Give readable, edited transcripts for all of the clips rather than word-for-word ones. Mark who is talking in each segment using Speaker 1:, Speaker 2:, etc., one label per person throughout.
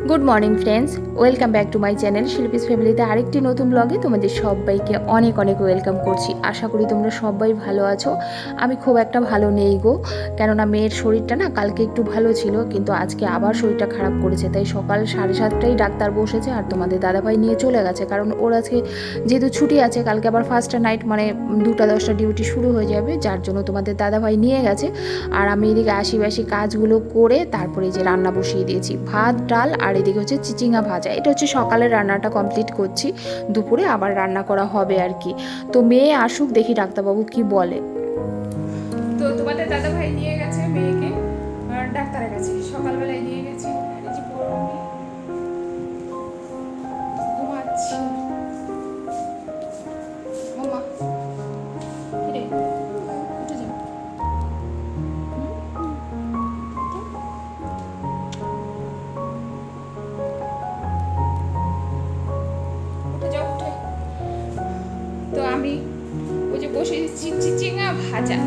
Speaker 1: Good morning friends, welcome back to my channel Shilpi's ফ্যামিলিতে আরেকটি নতুন ব্লগে তোমাদের সবাইকে অনেক অনেক ওয়েলকাম করছি। আশা করি তোমরা সবাই ভালো আছো। আমি খুব একটা ভালো নেই গো, কেননা মেয়ের শরীরটা না কালকে একটু ভালো ছিল, কিন্তু আজকে আবার শরীরটা খারাপ করেছে। তাই সকাল 7:30টায় ডাক্তার বসেছে আর তোমাদের দাদাভাই নিয়ে চলে গেছে, কারণ ওর আজকে যেহেতু ছুটি আছে, কালকে আবার ফার্স্ট নাইট মানে 2টা 10টা ডিউটি শুরু হয়ে যাবে, যার জন্য তোমাদের দাদাভাই নিয়ে গেছে। আর আমি এদিকে আশিবাসি কাজগুলো করে তারপরে যে রান্না বসিয়ে দিয়েছি, ভাত ডাল আর এদিকে হচ্ছে চিচিঙ্গা ভাজা। এটা হচ্ছে সকালের রান্নাটা কমপ্লিট করছি, দুপুরে আবার রান্না করা হবে আর কি। তো মেয়ে আসুক, দেখি ডাক্তারবাবু কি বলে। তো তোমাদের দাদা ভাই নিয়ে গেছে মেয়েকে ডাক্তারের কাছে, সকালবেলায় নিয়ে গেছে। ঘুমাচ্ছি মামা, রে উঠে যাও। তো আমি ওই যে বসে চিচিঙ্গা ভাজা,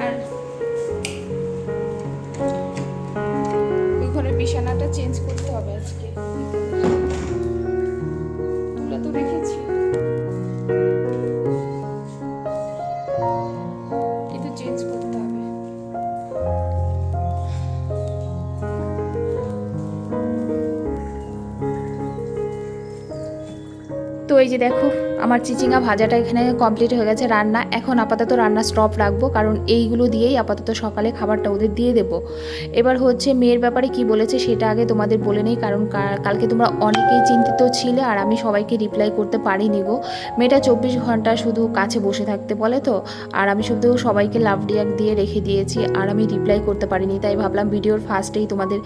Speaker 1: আর ওই ঘরের বিছানাটা চেঞ্জ করতে হবে আজকে, তুলে তো রেখেছি, কিন্তু চেঞ্জ করতে হবে। তো এই যে দেখো, আমার চিচিঙ্গা ভাজাটা এখানে কমপ্লিট হয়ে গেছে রান্না। এখন আপাতত রান্না স্টপ রাখবো, কারণ এইগুলো দিয়েই আপাতত সকালে খাবারটা ওদের দিয়ে দেবো। এবার হচ্ছে মেয়ের ব্যাপারে কি বলেছে সেটা আগে তোমাদের বলে নেই, কারণ কালকে তোমরা অনেকেই চিন্তিত ছিলে আর আমি সবাইকে রিপ্লাই করতে পারিনি গো। মেয়েটা 24 ঘন্টা শুধু কাছে বসে থাকতে বলে তো, আর আমি শুধু সবাইকে লাভ রিয়াক্ট দিয়ে রেখে দিয়েছি আর আমি রিপ্লাই করতে পারিনি। তাই ভাবলাম ভিডিওর ফার্স্টেই তোমাদের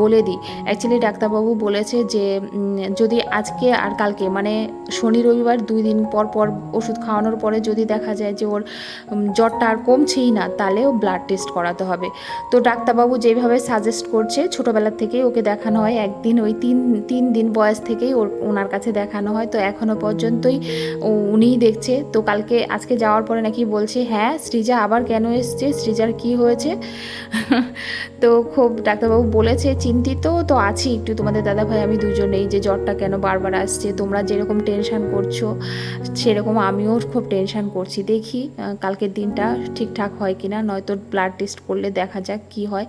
Speaker 1: বলে দিই। অ্যাকচুয়ালি ডাক্তারবাবু বলেছে যে যদি আজকে আর কালকে মানে শনি রবিবার 2 দিন পর পর ওষুধ খাওয়ানোর পরে যদি দেখা যায় যে ওর জ্বরটা আর কমছেই না, তাহলেও ব্লাড টেস্ট করাতে হবে। তো ডাক্তারবাবু যেভাবে সাজেস্ট করছে, ছোটোবেলার থেকেই ওকে দেখানো হয়, একদিন ওই তিন দিন বয়স থেকেই ওনার কাছে দেখানো হয়। তো এখনও পর্যন্তই উনিই দেখছে। তো আজকে যাওয়ার পরে নাকি বলছে, হ্যাঁ সৃজা আবার কেন এসছে, সৃজার কি হয়েছে? তো খুব ডাক্তারবাবু বলেছে চিন্তিত তো আছি একটু তোমাদের দাদাভাই আমি দুজনেই, যে জ্বরটা কেন বারবার আসছে। তোমরা যেরকম টেনশন করছো সেরকম আমিও খুব টেনশন করছি। দেখি কালকের দিনটা ঠিকঠাক হয় কিনা, নয়তো ব্লাড টেস্ট করলে দেখা যাক কি হয়।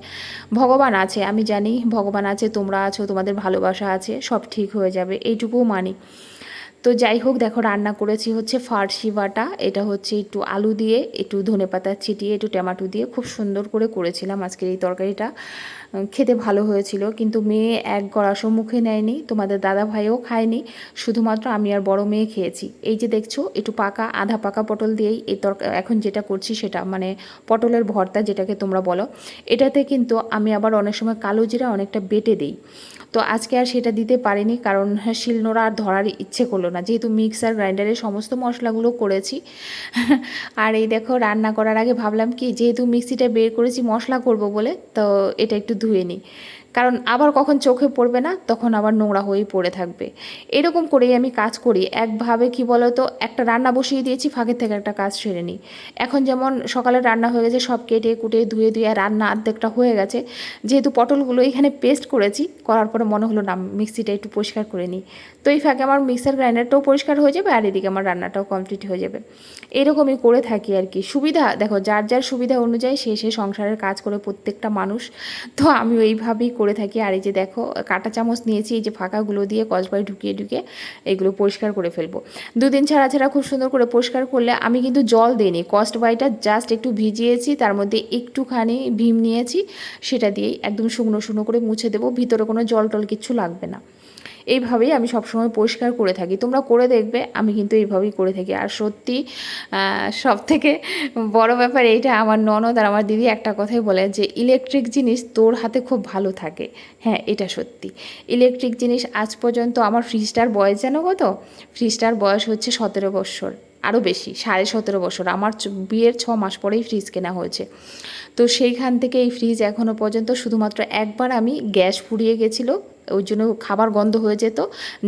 Speaker 1: ভগবান আছে, আমি জানি ভগবান আছে, তোমরা আছো, তোমাদের ভালোবাসা আছে, সব ঠিক হয়ে যাবে, এইটুকুও মানি। তো যাই হোক, দেখো রান্না করেছি হচ্ছে ফার্সি বাটা। এটা হচ্ছে একটু আলু দিয়ে, একটু ধনেপাতা ছিটিয়ে, একটু টমেটো দিয়ে খুব সুন্দর করে করেছিলাম আজকের এই তরকারিটা। খেতে ভালো হয়েছিল, কিন্তু মেয়ে এক গড়াসও মুখে নেয়নি, তোমাদের দাদা ভাইও খায়নি, শুধুমাত্র আমি আর বড় মেয়ে খেয়েছি। এই যে দেখছো, একটু পাকা আধা পাকা পটল দিয়েই এই এখন যেটা করছি সেটা মানে পটলের ভর্তা যেটাকে তোমরা বলো। এটাতে কিন্তু আমি আবার অনেক সময় কালো জিরা অনেকটা বেটে দিই। তো আজকে আর সেটা দিতে পারিনি, কারণ শিলনোড়া আর ধরার ইচ্ছে করলো না, যেহেতু মিক্সার গ্রাইন্ডারে সমস্ত মশলাগুলো করেছি। আর এই দেখো, রান্না করার আগে ভাবলাম কি, যেহেতু মিক্সিটা বের করেছি মশলা করব বলে, তো এটা একটু ধুয়ে নিই, কারণ আবার কখন চোখে পড়বে না, তখন আবার নোংরা হয়েই পড়ে থাকবে। এরকম করেই আমি কাজ করি একভাবে। কি বলো তো, একটা রান্না বসিয়ে দিয়েছি, ফাঁকের থেকে একটা কাজ সেরে নিই। এখন যেমন সকালে রান্না হয়ে গেছে, সব কেটে কুটে ধুয়ে ধুয়ে রান্না অর্ধেকটা হয়ে গেছে। যেহেতু পটলগুলো এখানে পেস্ট করেছি, করার পরে মনে হলো না মিক্সিটা একটু পরিষ্কার করে নিই। তো এই ফাঁকে আমার মিক্সার গ্রাইন্ডারটাও পরিষ্কার হয়ে যাবে আর এদিকে আমার রান্নাটাও কমপ্লিট হয়ে যাবে। এরকমই করে থাকি আর কি। সুবিধা দেখো, যার যার সুবিধা অনুযায়ী সে সংসারের কাজ করে প্রত্যেকটা মানুষ। তো আমি এইভাবেই করে থাকি। আর এই যে দেখো, কাঁটা চামচ নিয়েছি, এই যে ফাঁকাগুলো দিয়ে কসবায় ঢুকিয়ে ঢুকিয়ে এগুলো পরিষ্কার করে ফেলবো। 2 দিন ছাড়া ছাড়া খুব সুন্দর করে পরিষ্কার করলে। আমি কিন্তু জল দিইনি, কস্ট বাইটা জাস্ট একটু ভিজিয়েছি, তার মধ্যে একটুখানি ভীম নিয়েছি, সেটা দিয়েই একদম শুকনো শুকনো করে মুছে দেবো, ভিতরে কোনো জল টল কিচ্ছু লাগবে না। এইভাবেই আমি সবসময় পরিষ্কার করে থাকি, তোমরা করে দেখবে, আমি কিন্তু এইভাবেই করে থাকি। আর সত্যি সব থেকে বড় ব্যাপার এইটা, আমার ননদ আর আমার দিদি একটা কথাই বলে যে ইলেকট্রিক জিনিস তোর হাতে খুব ভালো থাকে। হ্যাঁ, এটা সত্যি। ইলেকট্রিক জিনিস আজ পর্যন্ত, আমার ফ্রিজটার বয়স জানো কত? ফ্রিজটার বয়স হচ্ছে 17 বছর, আরও বেশি, 17.5 বছর। আমার বিয়ের 6 মাস পরেই ফ্রিজ কেনা হয়েছে। তো সেইখান থেকে এই ফ্রিজ এখনও পর্যন্ত, শুধুমাত্র একবার আমি গ্যাস ফুরিয়ে গেছিলো, ওই জন্য খাবার গন্ধ হয়ে যেত,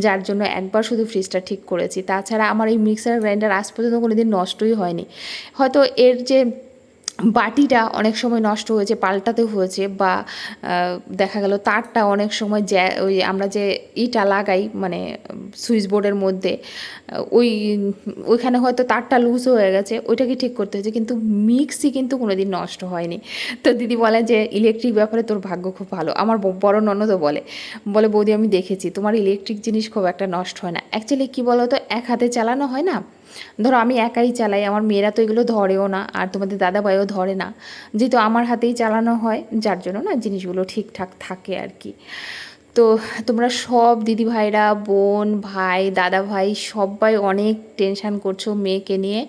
Speaker 1: যার জন্য একবার শুধু ফ্রিজটা ঠিক করেছি। তাছাড়া আমার এই মিক্সার গ্রাইন্ডার আজ পর্যন্ত কোনো দিন নষ্টই হয়নি। হয়তো এর যে বাটিটা অনেক সময় নষ্ট হয়েছে, পাল্টাতে হয়েছে, বা দেখা গেল তারটা অনেক সময় ওই আমরা যে ইটা লাগাই মানে সুইচ বোর্ডের মধ্যে ওইখানে হয়তো তারটা লুজ হয়ে গেছে, ওইটাকে ঠিক করতে হয়েছে, কিন্তু মিক্সি কিন্তু কোনো দিন নষ্ট হয়নি। তো দিদি বলে যে ইলেকট্রিক ব্যাপারে তোর ভাগ্য খুব ভালো। আমার বড় ননদও বলে বৌদি আমি দেখেছি তোমার ইলেকট্রিক জিনিস খুব একটা নষ্ট হয় না। অ্যাকচুয়ালি কী বলো তো, এক হাতে চালানো হয় না, ধরো আমি একাই চালাই, আমার মেয়েরা তো এগুলো ধরেও না, আর তোমাদের দাদাভাইও ধরে না, যেহেতু আমার হাতেই চালানো হয়, যার জন্য না জিনিসগুলো ঠিকঠাক থাকে আর কি। তো তোমরা সব দিদিভাইরা, বোন, ভাই, দাদা ভাই সবাই অনেক টেনশান করছো মেয়েকে নিয়ে।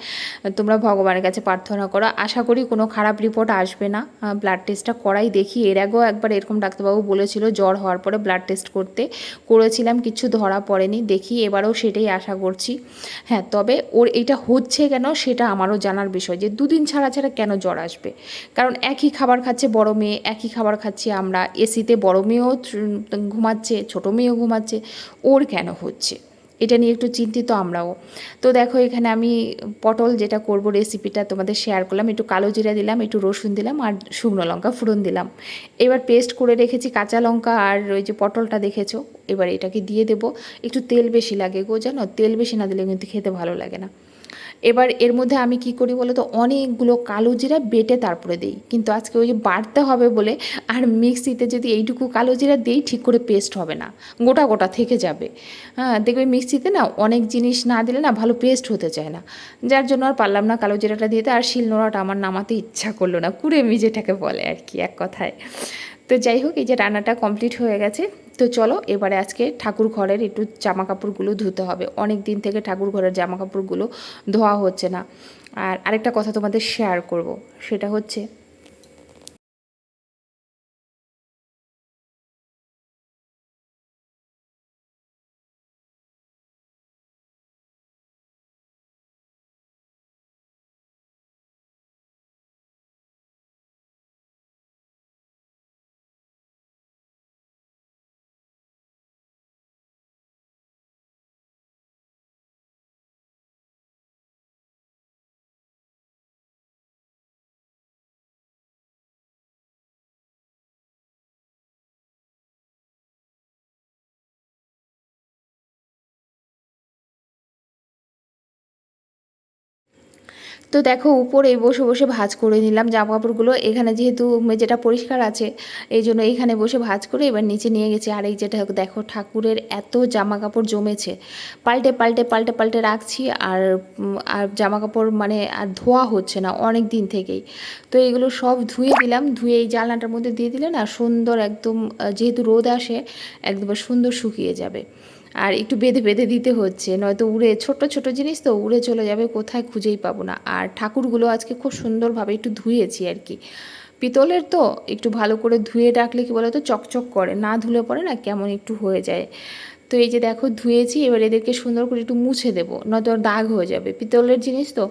Speaker 1: তোমরা ভগবানের কাছে প্রার্থনা করো, আশা করি কোনো খারাপ রিপোর্ট আসবে না। ব্লাড টেস্টটা করাই দেখি, এর আগেও একবার এরকম ডাক্তারবাবু বলেছিল জ্বর হওয়ার পরে ব্লাড টেস্ট করতে, করেছিলাম, কিছু ধরা পড়েনি, দেখি এবারেও সেটাই আশা করছি। হ্যাঁ, তবে ওর এটা হচ্ছে কেন সেটা আমারও জানার বিষয়, যে দুদিন ছাড়া ছাড়া কেন জ্বর আসবে, কারণ একই খাবার খাচ্ছে বড় মেয়ে, একই খাবার খাচ্ছি আমরা, এসিতে বড় মেয়েও ঘুমাচ্ছে, ছোটো মেয়েও ঘুমাচ্ছে, ওর কেন হচ্ছে, এটা নিয়ে একটু চিন্তিত আমরাও। তো দেখো এখানে আমি পটল যেটা করব রেসিপিটা তোমাদের শেয়ার করলাম, একটু কালো জিরা দিলাম, একটু রসুন দিলাম, আর শুকনো লঙ্কা ফোড়ন দিলাম। এবার পেস্ট করে রেখেছি কাঁচা লঙ্কা আর ওই যে পটলটা দেখেছো, এবার এটাকে দিয়ে দেবো। একটু তেল বেশি লাগে গো, জানো, তেল বেশি না দিলে কিন্তু খেতে ভালো লাগে না। এবার এর মধ্যে আমি কি করি বলো তো, অনেকগুলো কালো জিরা বেটে তারপরে দিই, কিন্তু আজকে ওই যে বাটতে হবে বলে আর মিক্সিতে যদি এইটুকু কালো জিরা দিই ঠিক করে পেস্ট হবে না, গোটা গোটা থেকে যাবে। হ্যাঁ, দেখবে মিক্সিতে না অনেক জিনিস না দিলে না ভালো পেস্ট হতে চায় না, যার জন্য আর পারলাম না কালো জিরাটা দিতে, আর শিলনোড়াটা আমার নামাতে ইচ্ছা করলো না, কুড়েমি যেটাকে বলে আর কি এক কথায়। তো যাই হোক, এই যে রান্নাটা কমপ্লিট হয়ে গেছে। তো চলো এবারে আজকে ঠাকুর ঘরের একটু জামা কাপড়গুলো ধুতে হবে, অনেক দিন থেকে ঠাকুর ঘরের জামা কাপড়গুলো ধোয়া হচ্ছে না। আর আরেকটা কথা তোমাদের শেয়ার করব, সেটা হচ্ছে তো দেখো উপরে বসে বসে ভাঁজ করে নিলাম জামা কাপড়গুলো, এখানে যেহেতু মেঝেটা পরিষ্কার আছে এই জন্য এইখানে বসে ভাঁজ করে এবার নিচে নিয়ে গেছি। আর এই যেটা দেখো ঠাকুরের এত জামা কাপড় জমেছে, পাল্টে পাল্টে পাল্টে পাল্টে রাখছি, আর আর জামা কাপড় মানে আর ধোয়া হচ্ছে না অনেক দিন থেকেই। তো এগুলো সব ধুয়ে দিলাম, ধুয়ে এই জানলাটার মধ্যে দিয়ে দিলে না সুন্দর একদম, যেহেতু রোদ আসে একদম সুন্দর শুকিয়ে যাবে। আর একটু বেঁধে বেঁধে দিতে হচ্ছে, নয়তো উড়ে, ছোট ছোট জিনিস তো উড়ে চলে যাবে, কোথায় খুঁজেই পাবো না। আর ঠাকুরগুলো আজকে খুব সুন্দরভাবে একটু ধুয়েছি আর কি, পিতলের তো একটু ভালো করে ধুয়ে রাখলে কি বলো তো চকচক করে, না ধুলে পরে না কেমন একটু হয়ে যায়। তো এই যে দেখো ধুয়েছি, এবার এদেরকে সুন্দর করে একটু মুছে দেবো, নয়তো দাগ হয়ে যাবে, পিতলের জিনিস তো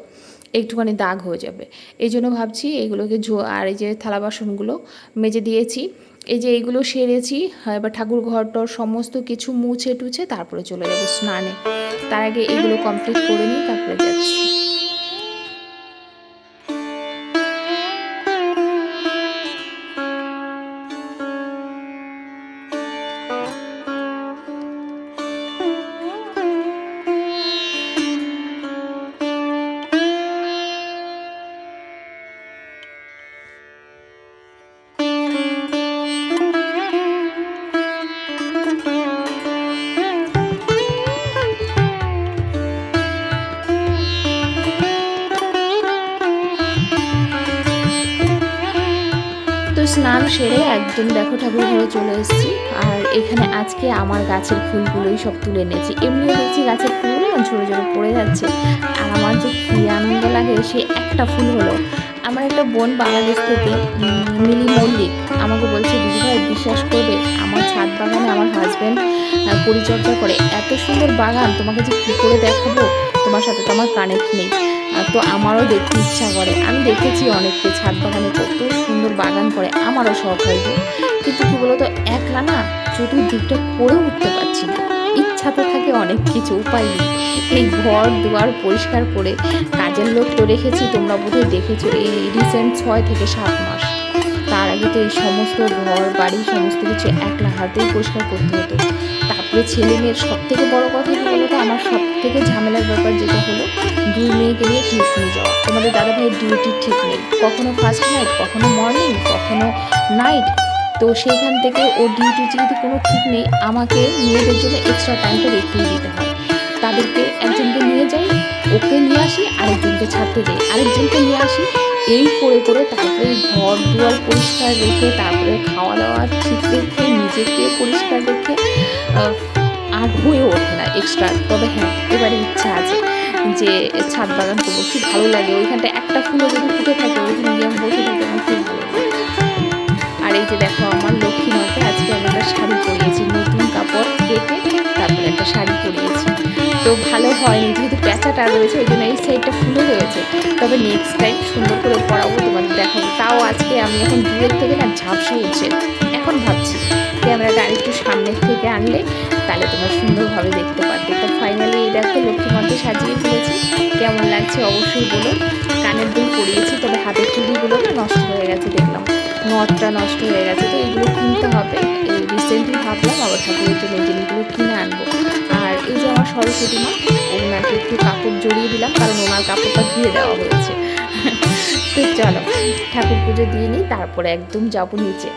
Speaker 1: একটুখানি দাগ হয়ে যাবে। এই জন্য ভাবছি এইগুলোকে আর এই যে থালা বাসনগুলো মেজে দিয়েছি, এই যে এইগুলো সেরেছি। এবার ঠাকুর ঘরটর সমস্ত কিছু মুছে টুছে তারপরে চলে যাবো স্নানে, তার আগে এইগুলো কমপ্লিট করে নিই তারপরে যাচ্ছি। তো স্নান সেরে একদম দেখো ঠাকুর ঘরে চলে এসেছি। আর এখানে আজকে আমার গাছের ফুলগুলোই সব তুলে এনেছি, এমনিও দেখছি গাছের ফুলগুলো না ঝরে ঝরে পড়ে যাচ্ছে, আর আমার যে কী আনন্দ লাগে সে একটা ফুল হলো। আমার একটা বোন বাংলাদেশ থেকে, মিলি মল্লিক, আমাকে বলছে দিদিভাই বিশ্বাস করবে আমার ছাদ বাগানে আমার হাজব্যান্ড পরিচর্যা করে, এত সুন্দর বাগান তোমাকে যে কী করে দেখাবো, তোমার সাথে তো আমার কানেক্ট নেই। তো আমারও দেখতে ইচ্ছা করে, আমি দেখেছি অনেককে ছাদ বাগানে কত সুন্দর বাগান করে, আমারও শখ হইব, কিন্তু কী বলতো একলা না চতুর্দিকটা করে উঠতে পারছি না। ইচ্ছা তো থাকে অনেক কিছু, উপায় নেই। এই ঘর দুয়ার পরিষ্কার করে কাজের লোক তো রেখেছি, তোমরা বোধহয় দেখেছো এই রিসেন্ট 6 থেকে 7 মাস। তার আগে তো এই সমস্ত ঘর বাড়ি সমস্ত কিছু একলা হাতেই পরিষ্কার করতে হতো। তারপরে ছেলে মেয়ের সব থেকে বড় কথা কি বলতো, আমার সব থেকে ঝামেলার ব্যাপার যেটা হলো 2 মেয়েকে নিয়ে টিউশনি যাওয়া। তোমাদের দাদাভাইয়ের ডিউটি ঠিক নেই, কখনো ফার্স্ট নাইট, কখনো মর্নিং, কখনো নাইট। তো সেইখান থেকে ওর ডিউটি যেহেতু কোনো ঠিক নেই, আমাকে মেয়েদের জন্য এক্সট্রা টাইমটা রেখেই দিতে হয়। তাদেরকে একজনকে নিয়ে যাই, ওকে নিয়ে আসি, আরেকজনকে ছাড়তে যাই, আরেকজনকে নিয়ে আসি, এই করে করে তারপরে ঘর দুয়ার পরিষ্কার রেখে তারপরে খাওয়া দাওয়া ঠিক রেখে নিজেকে পরিষ্কার রেখে আর হয়ে ওঠে না এক্সট্রা। তবে হ্যাঁ, এবারে ইচ্ছা আছে যে ছাদ বাগান করবো, খুব ভালো লাগে। ওইখানটা একটা ফুলও যদি ফুটে থাকে ওইখানে গিয়ে আমি বসে থাকি, আমার খুব ভালো লাগে। আর এই যে দেখো আমার লক্ষ্মী মাকে আজকে আমি একটা শাড়ি পরিয়েছি, নতুন কাপড় কেটে তারপরে একটা শাড়ি পরিয়েছি। তো ভালো হয়নি যেহেতু প্যাঁচাটা রয়েছে, ওই জন্য এই সাইডটা ফুলে রয়েছে। তবে নেক্সট টাইম সুন্দর করে পরাবো, তোমাদের দেখাবো। তাও আজকে আমি এখন দূরের থেকে না ঝাপসা উঠছে, এখন ভাবছি ক্যামেরাটা আরেকটু সামনের থেকে আনলে তাহলে তোমরা সুন্দরভাবে দেখতে পারবে। তো ফাইনালি এই দেখো লক্ষ্মী মাকে সাজিয়ে ফেলেছি, কেমন লাগছে অবশ্যই বলো। কানের দুল পরিয়েছি, তবে হাতের চুড়িগুলো না নষ্ট হয়ে গেছে, দেখলাম নথটা নষ্ট হয়ে গেছে। তো এগুলো কিনতে হবে, রিসেন্টলি ভাবলাম আবার ঠাকুরের জন্য এই জিনিসগুলো কিনে আনবো। আর এই যে আমার সরস্বতী মা, ওনাকে একটু কাপড় জড়িয়ে দিলাম কারণ ওনার কাপড়টা ধুয়ে দেওয়া হয়েছে। তো চলো ঠাকুর পুজো দিয়ে নিই, তারপরে একদম যাবো নিচে।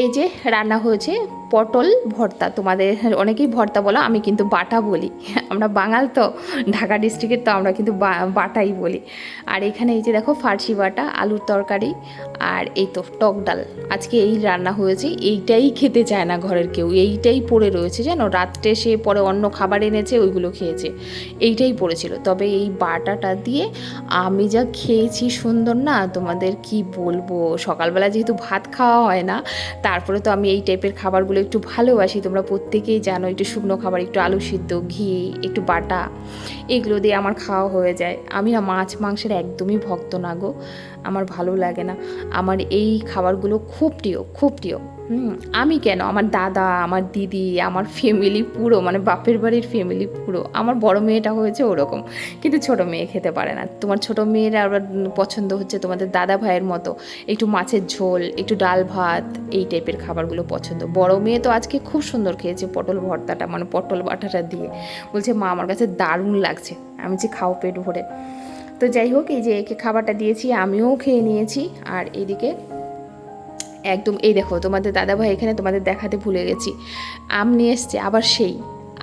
Speaker 1: এই যে রান্না হয়েছে পটল ভর্তা, তোমাদের অনেকেই ভর্তা বলো, আমি কিন্তু বাটা বলি। আমরা বাঙাল তো, ঢাকা ডিস্ট্রিক্টের, তো আমরা কিন্তু বাটাই বলি। আর এখানে এই যে দেখো ফার্সি বাটা, আলুর তরকারি, আর এই তো টক ডাল। আজকে এই রান্না হয়েছে, এইটাই খেতে চায় না ঘরের কেউ, এইটাই পড়ে রয়েছে জানো। রাত্রে সে পরে অন্য খাবার এনেছে, ওইগুলো খেয়েছে, এইটাই পড়েছিল। তবে এই বাটাটা দিয়ে আমি যা খেয়েছি সুন্দর না, তোমাদের কি বলবো। সকালবেলা যেহেতু ভাত খাওয়া হয় না, তারপরে তো আমি এই টাইপের খাবারগুলো একটু ভালোবাসি, তোমরা প্রত্যেকেই জানো। একটু শুকনো খাবার, একটু আলু সিদ্ধ, ঘি, একটু বাটা, এগুলো দিয়ে আমার খাওয়া হয়ে যায়। আমি না মাছ মাংসের একদমই ভক্ত না গো, আমার ভালো লাগে না। আমার এই খাবারগুলো খুব প্রিয়, খুব প্রিয়। আমি কেন, আমার দাদা, আমার দিদি, আমার ফ্যামিলি পুরো, মানে বাপের বাড়ির ফ্যামিলি পুরো। আমার বড় মেয়েটা হয়েছে ওরকম, কিন্তু ছোট মেয়ে খেতে পারে না। তোমার ছোট মেয়েরা আবার পছন্দ হচ্ছে তোমাদের দাদা ভাইয়ের মতো একটু মাছের ঝোল, একটু ডাল ভাত, এই টাইপের খাবারগুলো পছন্দ। বড় মেয়ে তো আজকে খুব সুন্দর খেয়েছে পটল ভর্তাটা, মানে পটল বাটাটা দিয়ে, বলছে মা আমার কাছে দারুণ লাগছে। আমি যে খাও পেট ভরে। তো যাই হোক, এই যে একে খাবারটা দিয়েছি, আমিও খেয়ে নিয়েছি। আর এইদিকে একদম এই দেখো তোমাদের দাদাভাই এখানে তোমাদের দেখাতে ভুলে গেছি, আম নিয়ে এসছে আবার সেই।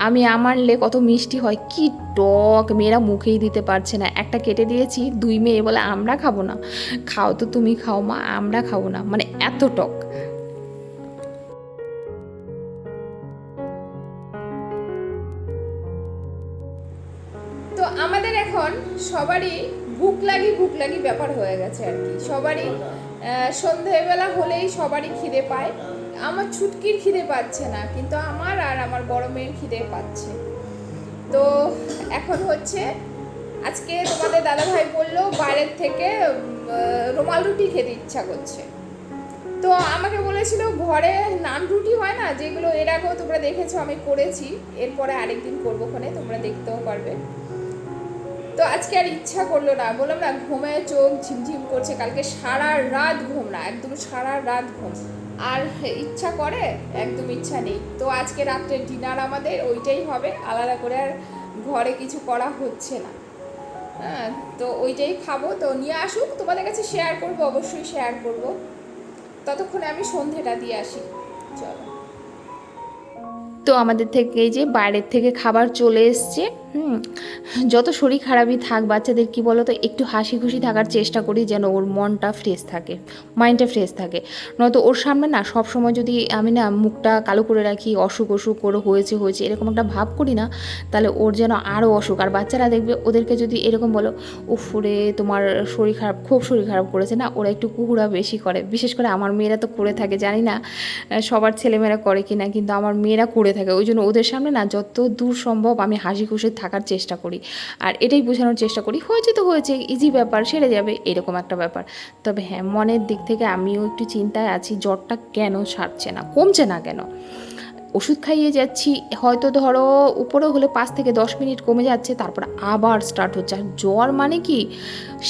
Speaker 1: আমি আমারলে কত মিষ্টি হয়, কি টক, মেয়েরা মুখেই দিতে পারছে না। একটা কেটে দিয়েছি, 2 মেয়ে বলে আমরা খাবো না। খাও তো তুমি খাও মা, আমরা খাবো না, মানে এত টক। তো আমাদের এখন সবারই ভুক লাগি ব্যাপার হয়ে গেছে আর কি। সবারই সন্ধেবেলা হলেই সবারই খিদে পায়। আমার ছুটকির খিদে পাচ্ছে না, কিন্তু আমার আর আমার বড় মেয়ের খিদে পাচ্ছে। তো এখন হচ্ছে আজকে তোমাদের দাদাভাই বললো বাইরের থেকে রুমাল রুটি খেতে ইচ্ছা করছে। তো আমাকে বলেছিল ঘরে নান রুটি হয় না, যেগুলো এর আগেও তোমরা দেখেছো আমি করেছি, এরপরে আরেকদিন করবো, ওখানে তোমরা দেখতেও পারবে। তো আজকে আর ইচ্ছা করলো না, বললাম না ঘুমে চোখ ঝিমঝিম করছে, কালকে সারা রাত ঘুম না, একদম সারা রাত ঘুম, আর ইচ্ছা করে একদম ইচ্ছা নেই। তো আজকে রাত্রে ডিনার আমাদের ওইটাই হবে, আলাদা করে আর ঘরে কিছু করা হচ্ছে না। হ্যাঁ, তো ওইটাই খাবো। তো নিয়ে আসুক, তোমাদের কাছে শেয়ার করবো, অবশ্যই শেয়ার করবো। ততক্ষণে আমি সন্ধেটা দিয়ে আসি, চলো। তো আমাদের থেকে এই যে বাইরের থেকে খাবার চলে এসছে, যত শরীর খারাপই থাক বাচ্চাদের কি বলো তো একটু হাসি খুশি থাকার চেষ্টা করি যেন ওর মনটা ফ্রেশ থাকে, মাইন্ডটা ফ্রেশ থাকে। নয়তো ওর সামনে না সব সময় যদি আমি না মুখটা কালো করে রাখি, অসুখ করে হয়েছে এরকম একটা ভাব করি না, তাহলে ওর যেন আরও অসুখ। আর বাচ্চারা দেখবে ওদেরকে যদি এরকম বলো উফরে তোমার শরীর খারাপ, খুব শরীর খারাপ করেছে না, ওরা একটু কুহুড়া বেশি করে। বিশেষ করে আমার মেয়েরা তো করে থাকে, জানি না সবার ছেলেমেয়েরা করে কি না, কিন্তু আমার মেয়েরা করে থাকে। ওই জন্য ওদের সামনে না যত দূর সম্ভব আমি হাসি খুশি থাকার চেষ্টা করি, আর এটাই বোঝানোর চেষ্টা করি হয়েছে তো হয়েছে, ইজি ব্যাপার, সেরে যাবে, এরকম একটা ব্যাপার। তবে হ্যাঁ, মনের দিক থেকে আমিও একটু চিন্তায় আছি, জ্বরটা কেন সারছে না, কমছে না কেন। ওষুধ খাইয়ে যাচ্ছি, হয়তো ধরো উপরে হলে 5 থেকে 10 মিনিট কমে যাচ্ছে, তারপর আবার স্টার্ট হচ্ছে। আর জ্বর মানে কি,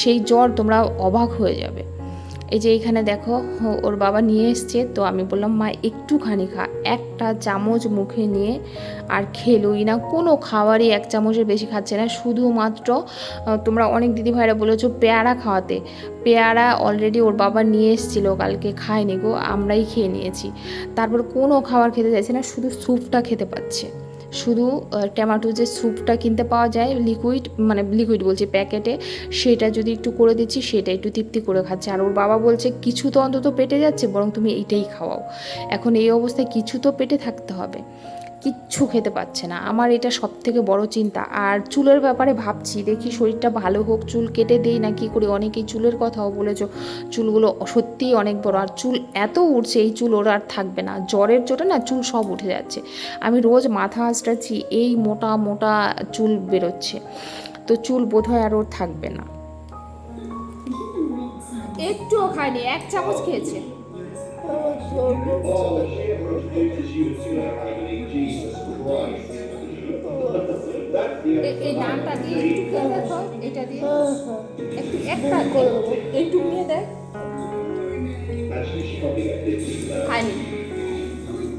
Speaker 1: সেই জ্বর তোমরা অবাক হয়ে যাবে। এই যে এইখানে দেখো ওর বাবা নিয়ে এসছে, তো আমি বললাম মা একটুখানি খা, একটা চামচ মুখে নিয়ে আর খেলোই না, কোনো খাবারই 1 চামচের বেশি খাচ্ছে না। শুধুমাত্র তোমরা অনেক দিদিভাইরা বলেছো পেয়ারা খাওয়াতে, পেয়ারা অলরেডি ওর বাবা নিয়ে এসেছিলো কালকে, খায়নি গো, আমরাই খেয়ে নিয়েছি। তারপর কোনো খাবার খেতে চাইছে না, শুধু স্যুপটা খেতে পাচ্ছে। শুধু টমেটো যে স্যুপটা কিনতে পাওয়া যায় লিকুইড, মানে লিকুইড বলছি প্যাকেটে, সেটা যদি একটু করে দিচ্ছি সেটা একটু তৃপ্তি করে খাচ্ছে। আর ওর বাবা বলছে কিছু তো অন্তত পেটে যাচ্ছে, বরং তুমি এইটাই খাওয়াও। এখন এই অবস্থায় কিছু তো পেটে থাকতে হবে, কিচ্ছু খেতে পাচ্ছে না। আমার এটা সব থেকে বড় চিন্তা। আর চুলের ব্যাপারে ভাবছি, দেখি শরীরটা ভালো হোক, চুল কেটে দেই না কি করি। অনেকেই চুলের কথাও বলেছো, চুলগুলো সত্যিই অনেক বড়, আর চুল এত উঠছে, এই চুল ওর আর থাকবে না, জ্বরের জন্য না চুল সব উঠে যাচ্ছে। আমি রোজ মাথা আঁচড়াচ্ছি, এই মোটা মোটা চুল বেরোচ্ছে, তো চুল বোধহয় আর ওর থাকবে না। একটুও খায়নি, 1 চামচ খেয়েছে। এই নামটা দিয়ে একটু খেয়ে দেখো, এটা দিয়ে একটু একটা একটু নিয়ে দেয়, খায়নি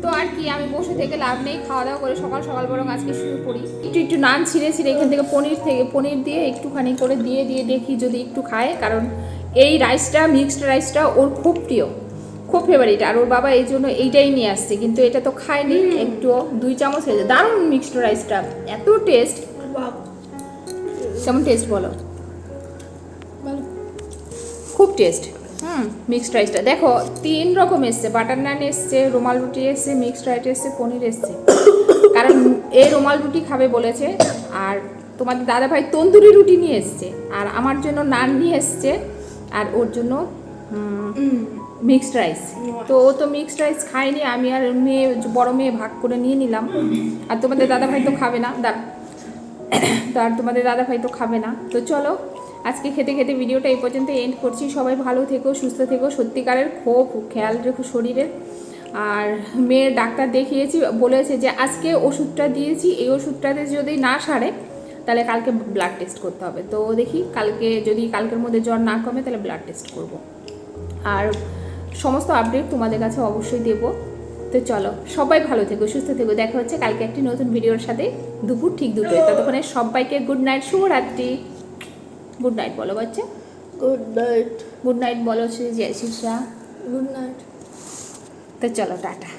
Speaker 1: তো আর কি। আমি বসে থেকে লাভ নেই, খাওয়া দাওয়া করে সকাল সকাল বরং আজকে শুরু করি। একটু নান ছিঁড়ে এখান থেকে পনির দিয়ে একটুখানি করে দিয়ে দেখি যদি একটু খায়, কারণ এই রাইসটা, মিক্সড রাইসটা ওর খুব প্রিয়, খুব ফেভারিট। আর ওর বাবা এই জন্য এইটাই নিয়ে আসছে, কিন্তু এটা তো খায়নি, একটু 2 চামচ খেয়েছে। দারুণ মিক্সড রাইসটা, এত টেস্ট। কেমন টেস্ট বলো? খুব টেস্ট। মিক্সড রাইসটা দেখো 3 রকম এসছে, বাটার নান এসছে, রুমাল রুটি এসছে, মিক্সড রাইস এসছে, পনির এসছে। কারণ এই রুমাল রুটি খাবে বলেছে, আর তোমাদের দাদাভাই তন্দুরি রুটি নিয়ে এসছে, আর আমার জন্য নান নিয়ে এসছে, আর ওর জন্য মিক্সড রাইস। তো ও তো মিক্সড রাইস খায়নি, আমি আর বড় মেয়ে ভাগ করে নিয়ে নিলাম। আর তোমাদের দাদাভাই তো খাবে না, তোমাদের দাদাভাই তো খাবে না। তো চলো আজকে খেতে খেতে ভিডিওটা এই পর্যন্ত এন্ড করছি। সবাই ভালো থেকো, সুস্থ থেকো, সত্যিকারের খুব খেয়াল রেখো শরীরের। আর মেয়ের ডাক্তার দেখিয়েছি, বলেছে যে আজকে ওষুধটা দিয়েছি, এই ওষুধটাতে যদি না সারে তাহলে কালকে ব্লাড টেস্ট করতে হবে। তো দেখি কালকে যদি কালকের মধ্যে জ্বর না কমে তাহলে ব্লাড টেস্ট করব। আর সমস্ত আপডেট তোমাদের কাছে অবশ্যই দেবো। তো চলো সবাই ভালো থেকো, সুস্থ থেকো, দেখা হচ্ছে কালকে একটি নতুন ভিডিওর সাথে দুপুর ঠিক 2টোয়। ততক্ষণে সবাইকে গুড নাইট, শুভরাত্রি। গুড নাইট বলো বাচ্চা,
Speaker 2: গুড নাইট।
Speaker 1: গুড নাইট বলো শিশা,
Speaker 2: গুড নাইট।
Speaker 1: তো চলো টাটা।